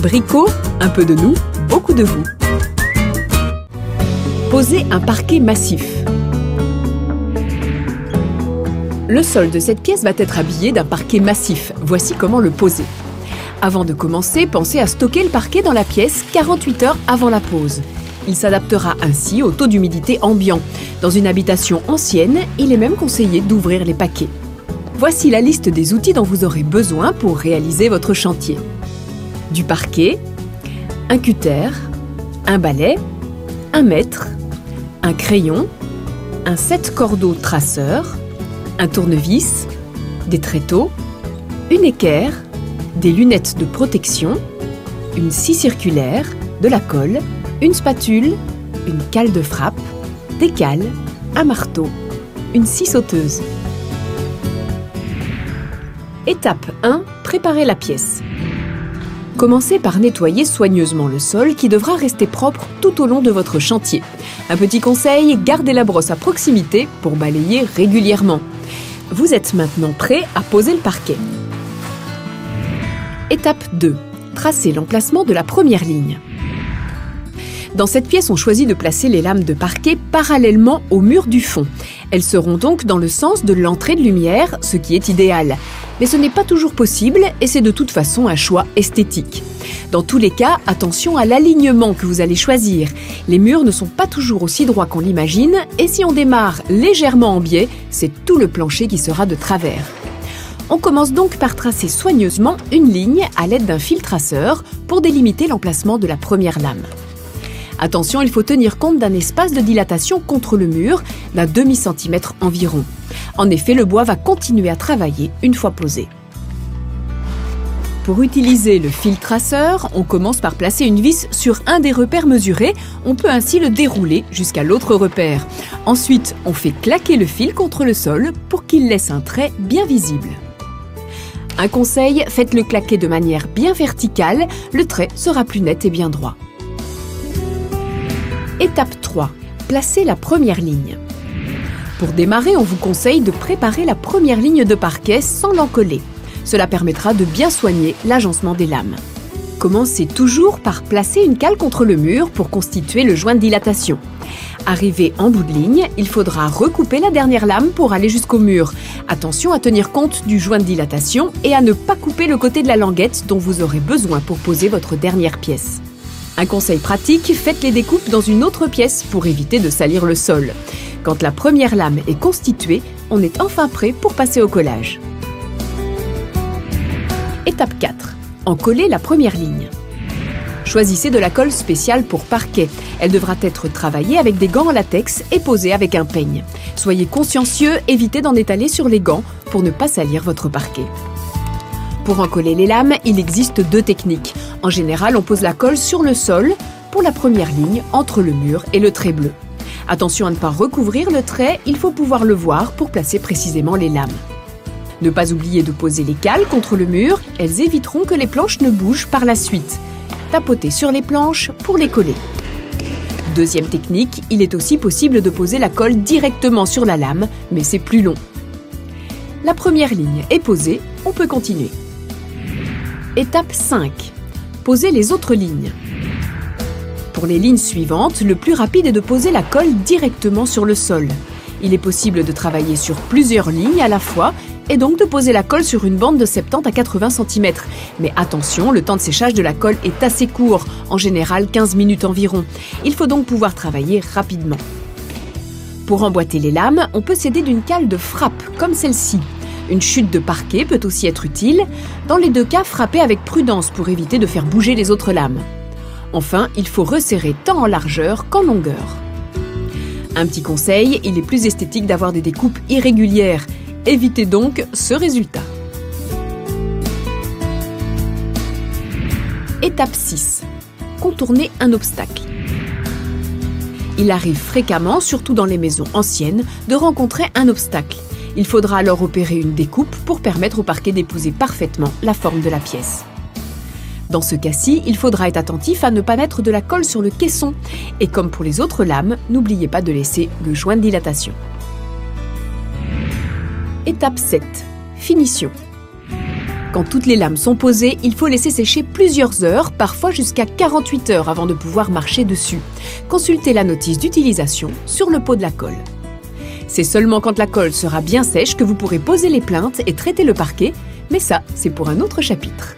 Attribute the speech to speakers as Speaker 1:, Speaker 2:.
Speaker 1: Brico, un peu de nous, beaucoup de vous. Posez un parquet massif. Le sol de cette pièce va être habillé d'un parquet massif. Voici comment le poser. Avant de commencer, pensez à stocker le parquet dans la pièce 48 heures avant la pose. Il s'adaptera ainsi au taux d'humidité ambiant. Dans une habitation ancienne, il est même conseillé d'ouvrir les paquets. Voici la liste des outils dont vous aurez besoin pour réaliser votre chantier. Du parquet, un cutter, un balai, un mètre, un crayon, un 7 cordeaux traceur, un tournevis, des tréteaux, une équerre, des lunettes de protection, une scie circulaire, de la colle, une spatule, une cale de frappe, des cales, un marteau, une scie sauteuse. Étape 1. Préparez la pièce. Commencez par nettoyer soigneusement le sol qui devra rester propre tout au long de votre chantier. Un petit conseil, gardez la brosse à proximité pour balayer régulièrement. Vous êtes maintenant prêt à poser le parquet. Étape 2. Tracez l'emplacement de la première ligne. Dans cette pièce, on choisit de placer les lames de parquet parallèlement au mur du fond. Elles seront donc dans le sens de l'entrée de lumière, ce qui est idéal. Mais ce n'est pas toujours possible et c'est de toute façon un choix esthétique. Dans tous les cas, attention à l'alignement que vous allez choisir. Les murs ne sont pas toujours aussi droits qu'on l'imagine et si on démarre légèrement en biais, c'est tout le plancher qui sera de travers. On commence donc par tracer soigneusement une ligne à l'aide d'un fil traceur pour délimiter l'emplacement de la première lame. Attention, il faut tenir compte d'un espace de dilatation contre le mur d'un demi-centimètre environ. En effet, le bois va continuer à travailler une fois posé. Pour utiliser le fil traceur, on commence par placer une vis sur un des repères mesurés. On peut ainsi le dérouler jusqu'à l'autre repère. Ensuite, on fait claquer le fil contre le sol pour qu'il laisse un trait bien visible. Un conseil, faites-le claquer de manière bien verticale, le trait sera plus net et bien droit. Étape 3. Placez la première ligne. Pour démarrer, on vous conseille de préparer la première ligne de parquet sans l'encoller. Cela permettra de bien soigner l'agencement des lames. Commencez toujours par placer une cale contre le mur pour constituer le joint de dilatation. Arrivé en bout de ligne, il faudra recouper la dernière lame pour aller jusqu'au mur. Attention à tenir compte du joint de dilatation et à ne pas couper le côté de la languette dont vous aurez besoin pour poser votre dernière pièce. Un conseil pratique, faites les découpes dans une autre pièce pour éviter de salir le sol. Quand la première lame est constituée, on est enfin prêt pour passer au collage. Étape 4. Encoller la première ligne. Choisissez de la colle spéciale pour parquet. Elle devra être travaillée avec des gants en latex et posée avec un peigne. Soyez consciencieux, évitez d'en étaler sur les gants pour ne pas salir votre parquet. Pour encoller les lames, il existe 2 techniques. En général, on pose la colle sur le sol pour la première ligne entre le mur et le trait bleu. Attention à ne pas recouvrir le trait, il faut pouvoir le voir pour placer précisément les lames. Ne pas oublier de poser les cales contre le mur, elles éviteront que les planches ne bougent par la suite. Tapotez sur les planches pour les coller. Deuxième technique, il est aussi possible de poser la colle directement sur la lame, mais c'est plus long. La première ligne est posée, on peut continuer. Étape 5. Posez les autres lignes. Pour les lignes suivantes, le plus rapide est de poser la colle directement sur le sol. Il est possible de travailler sur plusieurs lignes à la fois et donc de poser la colle sur une bande de 70 à 80 cm. Mais attention, le temps de séchage de la colle est assez court, en général 15 minutes environ. Il faut donc pouvoir travailler rapidement. Pour emboîter les lames, on peut s'aider d'une cale de frappe, comme celle-ci. Une chute de parquet peut aussi être utile. Dans les 2 cas, frappez avec prudence pour éviter de faire bouger les autres lames. Enfin, il faut resserrer tant en largeur qu'en longueur. Un petit conseil, il est plus esthétique d'avoir des découpes irrégulières. Évitez donc ce résultat. Étape 6. Contourner un obstacle. Il arrive fréquemment, surtout dans les maisons anciennes, de rencontrer un obstacle. Il faudra alors opérer une découpe pour permettre au parquet d'épouser parfaitement la forme de la pièce. Dans ce cas-ci, il faudra être attentif à ne pas mettre de la colle sur le caisson. Et comme pour les autres lames, n'oubliez pas de laisser le joint de dilatation. Étape 7. Finition. Quand toutes les lames sont posées, il faut laisser sécher plusieurs heures, parfois jusqu'à 48 heures avant de pouvoir marcher dessus. Consultez la notice d'utilisation sur le pot de la colle. C'est seulement quand la colle sera bien sèche que vous pourrez poser les plinthes et traiter le parquet, mais ça, c'est pour un autre chapitre.